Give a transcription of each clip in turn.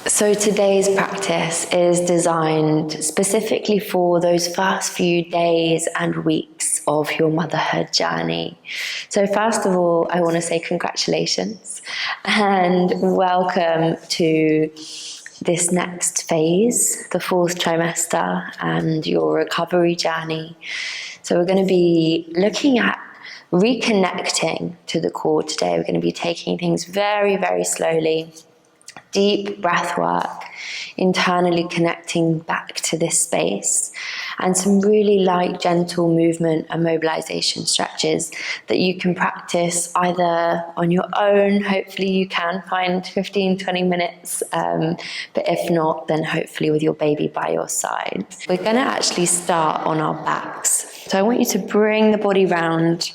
So today's practice is designed specifically for those first few days and weeks of your motherhood journey. So first of all, I want to say congratulations and welcome to this next phase, the 4th trimester and your recovery journey. So we're going to be looking at reconnecting to the core today. We're going to be taking things very, very slowly. Deep breath work, internally connecting back to this space, and some really light, gentle movement and mobilization stretches that you can practice either on your own. Hopefully you can find 15-20 minutes, but if not, then hopefully with your baby by your side. We're going to actually start on our backs. So I want you to bring the body round,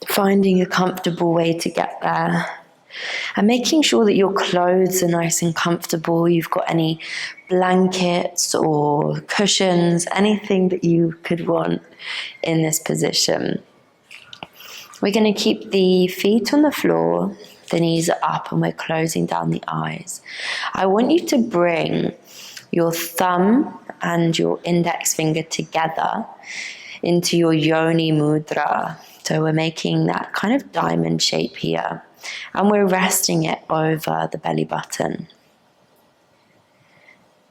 finding a comfortable way to get there. And making sure that your clothes are nice and comfortable. You've got any blankets or cushions, anything that you could want in this position. We're going to keep the feet on the floor, the knees are up, and we're closing down the eyes. I want you to bring your thumb and your index finger together into your yoni mudra. So we're making that kind of diamond shape here. And we're resting it over the belly button.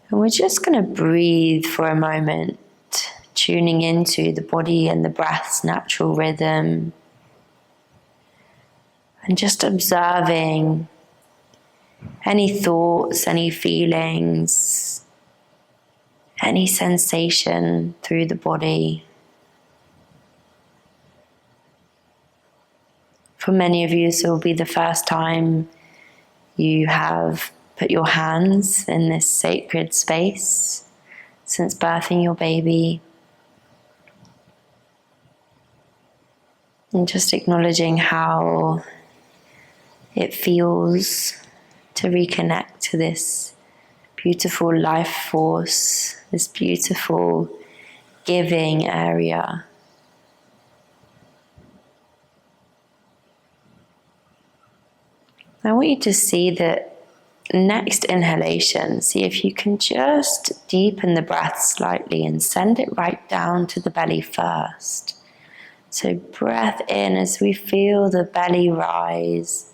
And we're just going to breathe for a moment, tuning into the body and the breath's natural rhythm. And just observing any thoughts, any feelings, any sensation through the body. For many of you, this will be the first time you have put your hands in this sacred space since birthing your baby. And just acknowledging how it feels to reconnect to this beautiful life force, this beautiful giving area. I want you to see that next inhalation, see if you can just deepen the breath slightly and send it right down to the belly first. So breath in as we feel the belly rise,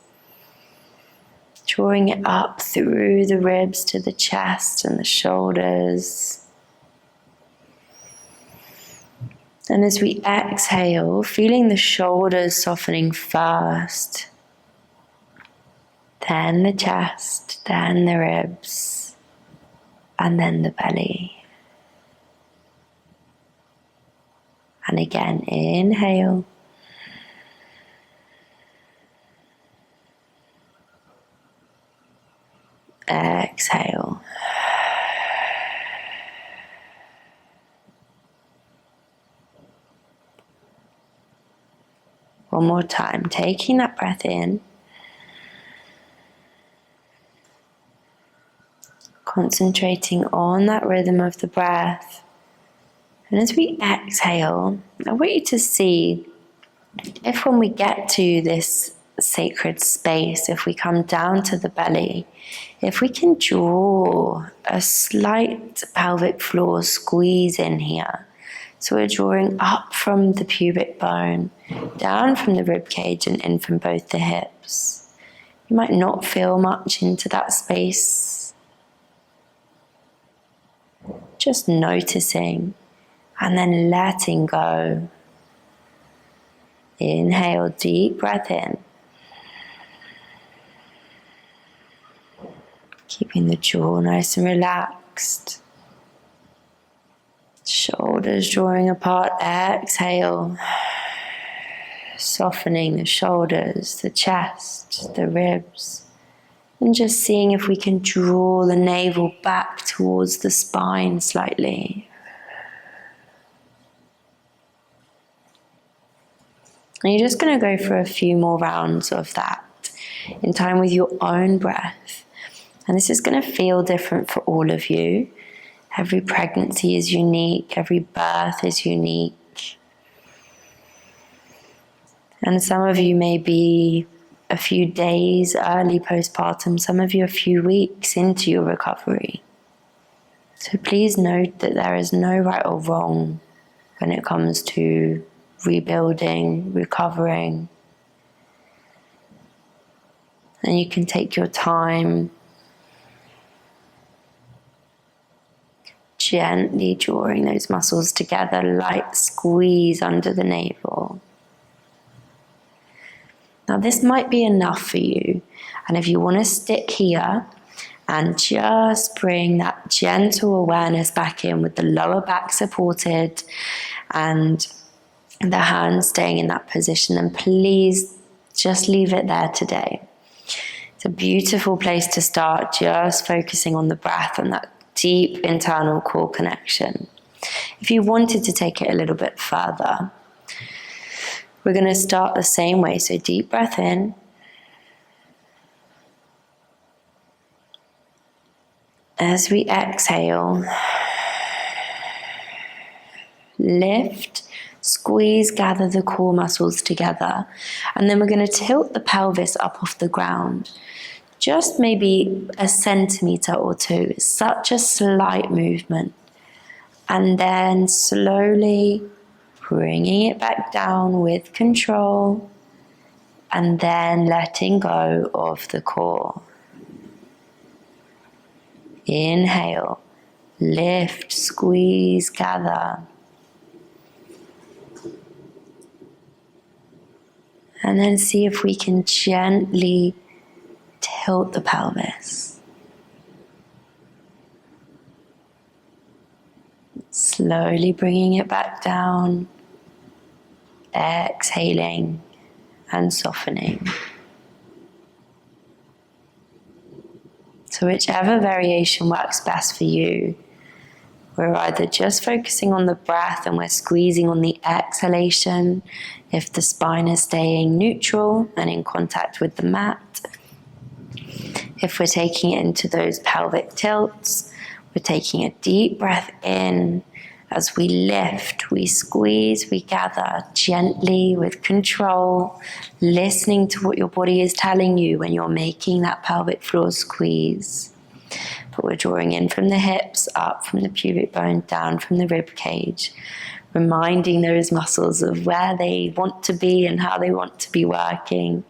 drawing it up through the ribs to the chest and the shoulders. And as we exhale, feeling the shoulders softening first, then the chest, then the ribs, and then the belly. And again, inhale. Exhale. One more time, taking that breath in. Concentrating on that rhythm of the breath. And as we exhale, I want you to see if when we get to this sacred space, if we come down to the belly, if we can draw a slight pelvic floor squeeze in here. So we're drawing up from the pubic bone, down from the rib cage and in from both the hips. You might not feel much into that space. Just noticing and then letting go. Inhale, deep breath in. Keeping the jaw nice and relaxed. Shoulders drawing apart. Exhale. Softening the shoulders, the chest, the ribs. And just seeing if we can draw the navel back towards the spine slightly. And you're just going to go for a few more rounds of that in time with your own breath. And this is going to feel different for all of you. Every pregnancy is unique. Every birth is unique. And some of you may be a few days early postpartum, some of you a few weeks into your recovery. So please note that there is no right or wrong when it comes to rebuilding, recovering. And you can take your time, gently drawing those muscles together, light squeeze under the navel. Now this might be enough for you, and if you want to stick here and just bring that gentle awareness back in with the lower back supported and the hands staying in that position, then please just leave it there today. It's a beautiful place to start, just focusing on the breath and that deep internal core connection. If you wanted to take it a little bit further, we're going to start the same way. So deep breath in. As we exhale, lift, squeeze, gather the core muscles together. And then we're going to tilt the pelvis up off the ground. Just maybe a centimeter or two. It's such a slight movement. And then slowly bringing it back down with control, and then letting go of the core. Inhale, lift, squeeze, gather. And then see if we can gently tilt the pelvis. Slowly bringing it back down, exhaling and softening. So whichever variation works best for you, we're either just focusing on the breath and we're squeezing on the exhalation if the spine is staying neutral and in contact with the mat. If we're taking it into those pelvic tilts, we're taking a deep breath in. As we lift, we squeeze, we gather gently with control, listening to what your body is telling you when you're making that pelvic floor squeeze. But we're drawing in from the hips, up from the pubic bone, down from the rib cage, reminding those muscles of where they want to be and how they want to be working,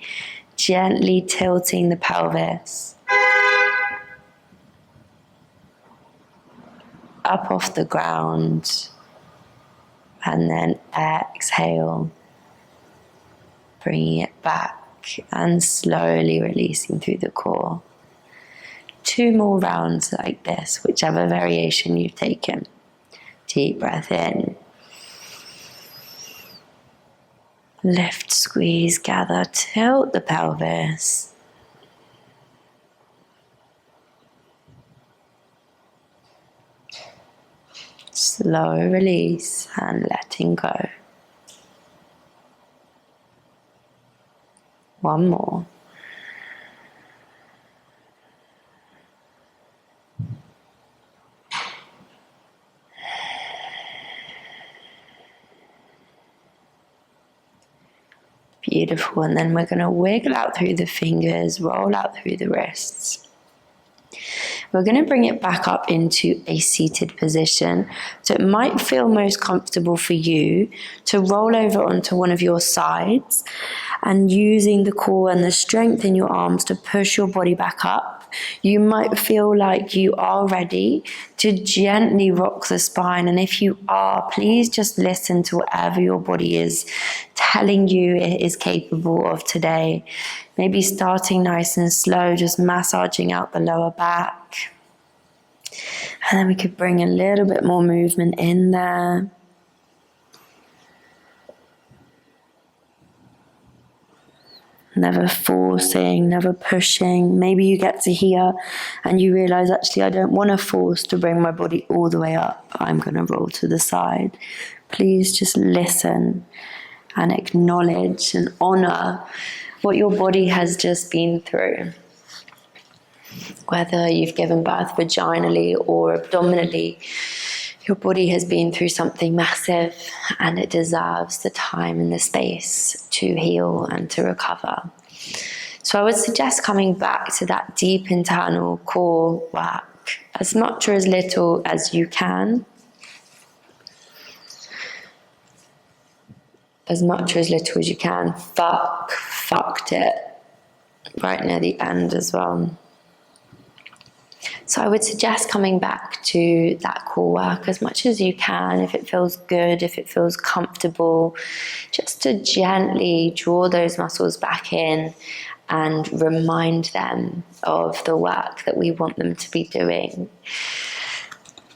gently tilting the pelvis up off the ground, and then exhale, bringing it back and slowly releasing through the core. 2 more rounds like this, whichever variation you've taken. Deep breath in. Lift, squeeze, gather, tilt the pelvis. Slow release and letting go. 1 more. Beautiful. And then we're going to wiggle out through the fingers, roll out through the wrists. We're going to bring it back up into a seated position. So it might feel most comfortable for you to roll over onto one of your sides and using the core and the strength in your arms to push your body back up. You might feel like you are ready to gently rock the spine. And if you are, please just listen to whatever your body is telling you it is capable of today. Maybe starting nice and slow, just massaging out the lower back. And then we could bring a little bit more movement in there. Never forcing, never pushing. Maybe you get to here and you realize, actually, I don't want to force to bring my body all the way up. I'm going to roll to the side. Please just listen and acknowledge and honor what your body has just been through. Whether you've given birth vaginally or abdominally, your body has been through something massive and it deserves the time and the space to heal and to recover. So I would suggest coming back to that deep internal core work as much or as little as you can. As much or as little as you can. Fucked it. Right near the end as well. So I would suggest coming back to that core work as much as you can, if it feels good, if it feels comfortable, just to gently draw those muscles back in and remind them of the work that we want them to be doing.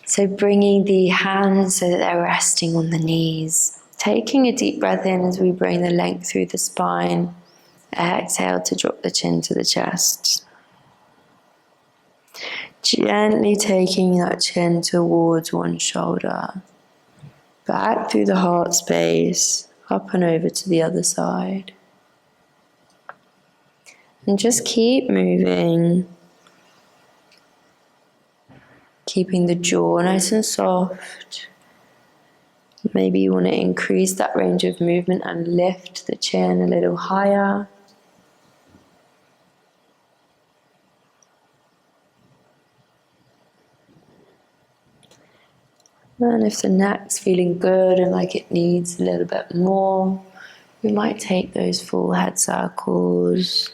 So bringing the hands so that they're resting on the knees, taking a deep breath in as we bring the length through the spine. Exhale to drop the chin to the chest. Gently taking that chin towards one shoulder. Back through the heart space, up and over to the other side. And just keep moving. Keeping the jaw nice and soft. Maybe you want to increase that range of movement and lift the chin a little higher. And if the neck's feeling good and like it needs a little bit more, we might take those full head circles.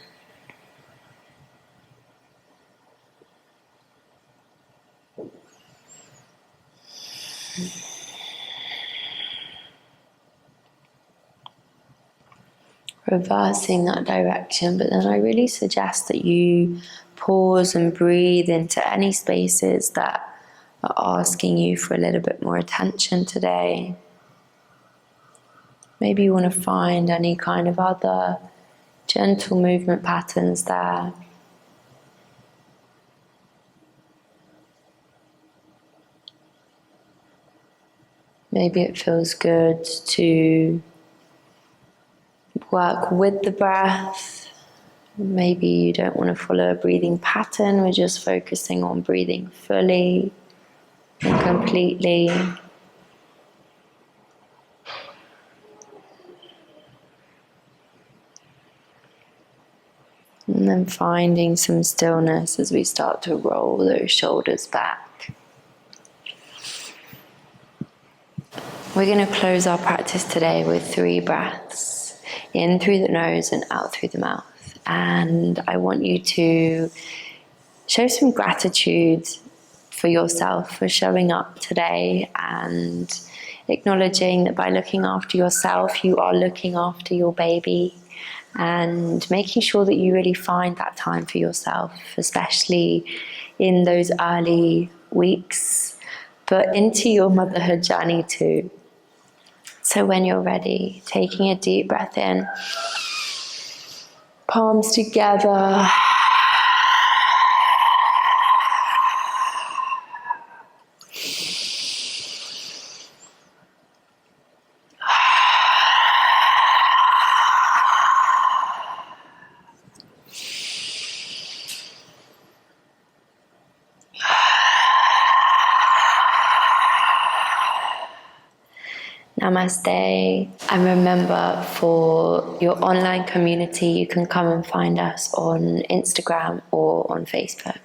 Reversing that direction, but then I really suggest that you pause and breathe into any spaces that are asking you for a little bit more attention today. Maybe you want to find any kind of other gentle movement patterns there. Maybe it feels good to work with the breath. Maybe you don't want to follow a breathing pattern. We're just focusing on breathing fully and completely. And then finding some stillness as we start to roll those shoulders back. We're going to close our practice today with 3 breaths. In through the nose and out through the mouth. And I want you to show some gratitude for yourself for showing up today and acknowledging that by looking after yourself, you are looking after your baby, and making sure that you really find that time for yourself, especially in those early weeks, but into your motherhood journey too. So when you're ready, taking a deep breath in, palms together. Namaste. And remember, for your online community, you can come and find us on Instagram or on Facebook.